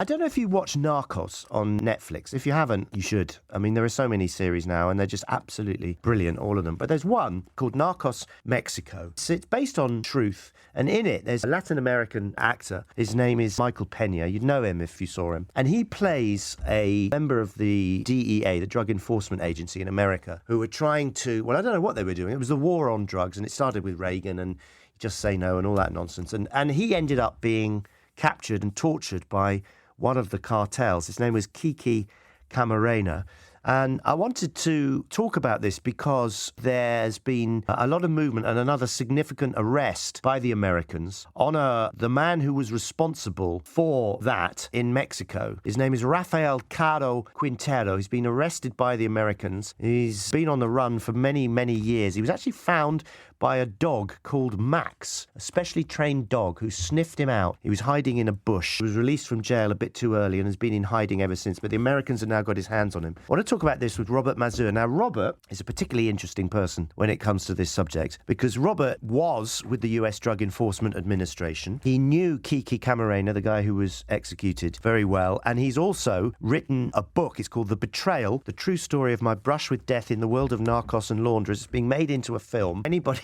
I don't know if you watch Narcos on Netflix. If you haven't, you should. I mean, there are so many series now, and they're just absolutely brilliant, all of them. But there's one called Narcos Mexico. It's based on truth, and in it, there's a Latin American actor. His name is Michael Pena. You'd know him if you saw him. And he plays a member of the DEA, the Drug Enforcement Agency in America, who were trying to, well, I don't know what they were doing. It was the war on drugs, and it started with Reagan, and just say no and all that nonsense. And he ended up being captured and tortured by one of the cartels. His name was Kiki Camarena. And I wanted to talk about this because there's been a lot of movement and another significant arrest by the Americans on the man who was responsible for that in Mexico. His name is Rafael Caro Quintero. He's been arrested by the Americans. He's been on the run for many, many years. He was actually found by a dog called Max, a specially trained dog who sniffed him out. He was hiding in a bush. He was released from jail a bit too early and has been in hiding ever since, but the Americans have now got his hands on him. I want to talk about this with Robert Mazur. Now, Robert is a particularly interesting person when it comes to this subject because Robert was with the US Drug Enforcement Administration. He knew Kiki Camarena, the guy who was executed, very well, and he's also written a book. It's called The Betrayal, The True Story of My Brush with Death in the World of Narcos and Launderers. It's being made into a film. Anybody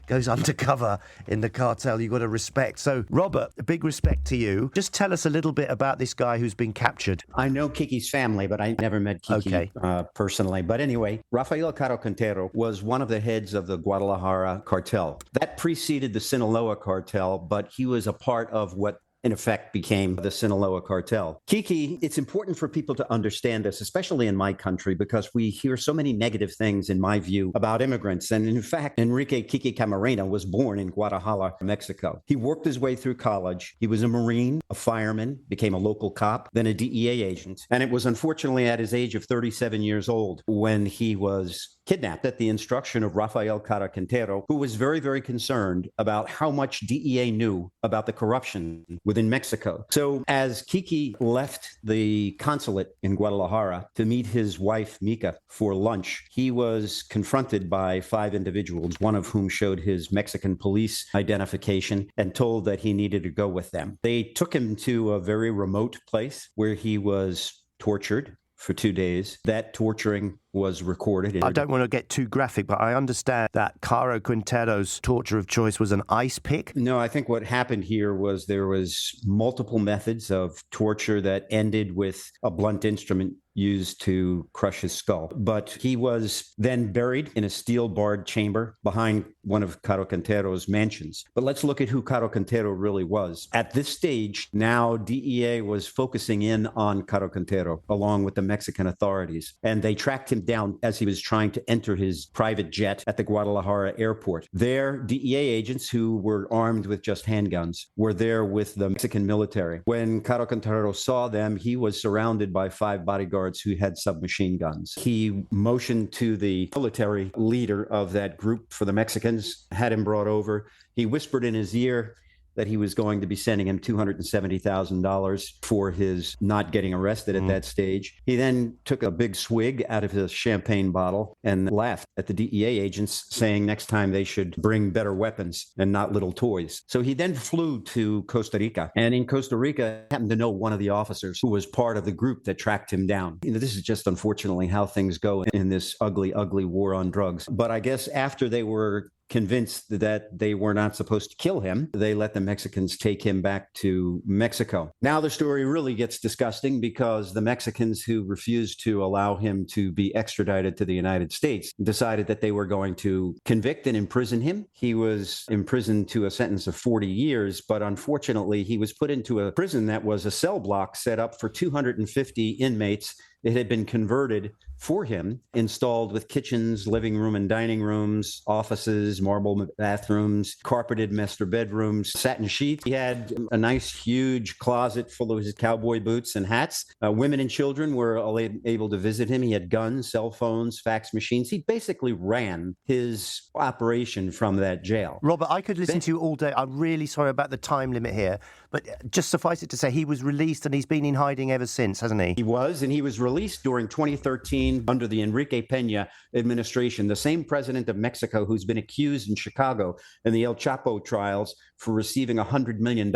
goes undercover in the cartel, you've got to respect. So, Robert, a big respect to you. Just tell us a little bit about this guy who's been captured. I know Kiki's family, but I never met Kiki personally. But anyway, Rafael Caro Quintero was one of the heads of the Guadalajara cartel. That preceded the Sinaloa cartel, but he was a part of what in effect became the Sinaloa cartel. Kiki, it's important for people to understand this, especially in my country, because we hear so many negative things, in my view, about immigrants. And in fact, Enrique Kiki Camarena was born in Guadalajara, Mexico. He worked his way through college. He was a Marine, a fireman, became a local cop, then a DEA agent. And it was unfortunately at his age of 37 years old when he was kidnapped at the instruction of Rafael Caro Quintero, who was very, very concerned about how much DEA knew about the corruption within Mexico. So as Kiki left the consulate in Guadalajara to meet his wife, Mika, for lunch, he was confronted by 5 individuals, one of whom showed his Mexican police identification and told that he needed to go with them. They took him to a very remote place where he was tortured for 2 days. That torturing was recorded. I don't want to get too graphic, but I understand that Caro Quintero's torture of choice was an ice pick. No, I think what happened here was there was multiple methods of torture that ended with a blunt instrument used to crush his skull. But he was then buried in a steel-barred chamber behind one of Caro Quintero's mansions. But let's look at who Caro Quintero really was. At this stage, now DEA was focusing in on Caro Quintero along with the Mexican authorities, and they tracked him down as he was trying to enter his private jet at the Guadalajara airport. There, DEA agents who were armed with just handguns were there with the Mexican military. When Caro Quintero saw them, he was surrounded by 5 bodyguards who had submachine guns. He motioned to the military leader of that group for the Mexicans, had him brought over. He whispered in his ear that he was going to be sending him $270,000 for his not getting arrested at that stage. He then took a big swig out of his champagne bottle and laughed at the DEA agents, saying next time they should bring better weapons and not little toys. So he then flew to Costa Rica. And in Costa Rica, happened to know one of the officers who was part of the group that tracked him down. You know, this is just unfortunately how things go in this ugly, ugly war on drugs. But I guess after they were convinced that they were not supposed to kill him, they let the Mexicans take him back to Mexico. Now the story really gets disgusting because the Mexicans who refused to allow him to be extradited to the United States decided that they were going to convict and imprison him. He was imprisoned to a sentence of 40 years, but unfortunately he was put into a prison that was a cell block set up for 250 inmates. It had been converted for him, installed with kitchens, living room and dining rooms, offices, marble bathrooms, carpeted master bedrooms, satin sheets. He had a nice, huge closet full of his cowboy boots and hats. Women and children were able to visit him. He had guns, cell phones, fax machines. He basically ran his operation from that jail. Robert, I could listen to you all day. I'm really sorry about the time limit here, but just suffice it to say he was released and he's been in hiding ever since, hasn't he? He was, and he was released during 2013 under the Enrique Pena administration, the same president of Mexico who's been accused in Chicago in the El Chapo trials for receiving $100 million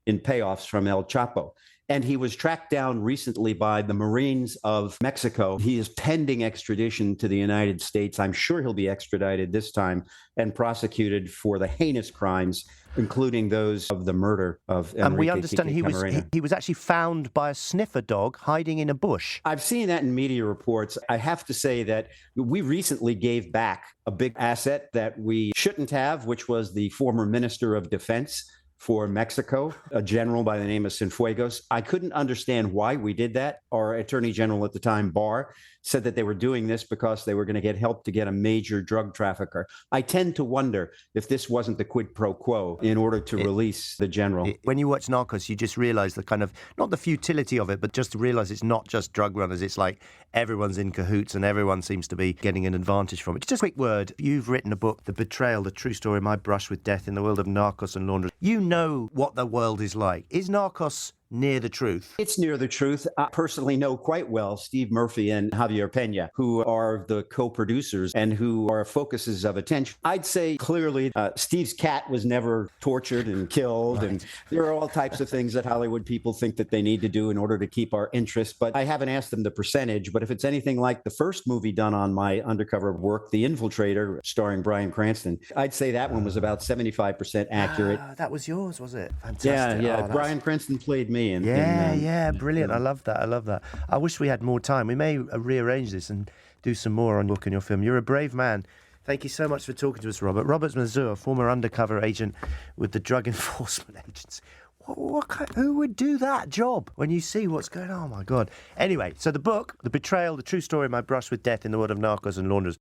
in payoffs from El Chapo. And he was tracked down recently by the Marines of Mexico. He is pending extradition to the United States. I'm sure he'll be extradited this time and prosecuted for the heinous crimes, including those of the murder of Enrique. And we understand Kiki Camarena. he was actually found by a sniffer dog hiding in a bush. I've seen that in media reports. I have to say that we recently gave back a big asset that we shouldn't have, which was the former Minister of Defense for Mexico, a general by the name of Cienfuegos. I couldn't understand why we did that. Our Attorney General at the time, Barr, said that they were doing this because they were going to get help to get a major drug trafficker. I tend to wonder if this wasn't the quid pro quo in order to release the general. When you watch Narcos, you just realize the kind of, not the futility of it, but just to realize it's not just drug runners. It's like everyone's in cahoots and everyone seems to be getting an advantage from it. Just a quick word. You've written a book, The Betrayal, The True Story, My Brush with Death in the World of Narcos and Laundered. You know what the world is like. Is Narcos near the truth? It's near the truth. I personally know quite well Steve Murphy and Javier Pena, who are the co-producers and who are focuses of attention. I'd say clearly Steve's cat was never tortured and killed. Right. And there are all types of things that Hollywood people think that they need to do in order to keep our interest. But I haven't asked them the percentage. But if it's anything like the first movie done on my undercover work, The Infiltrator, starring Bryan Cranston, I'd say that one was about 75% accurate. That was yours, was it? Fantastic. Yeah. Bryan Cranston played me. Brilliant. I love that. I wish we had more time. We may rearrange this and do some more on your book and your film. You're a brave man. Thank you so much for talking to us, Robert. Robert Mazur, former undercover agent with the Drug Enforcement Agency. Who would do that job when you see what's going on? Oh, my God. Anyway, so the book, The Betrayal, The True Story, My Brush with Death in the World of Narcos and Launderers.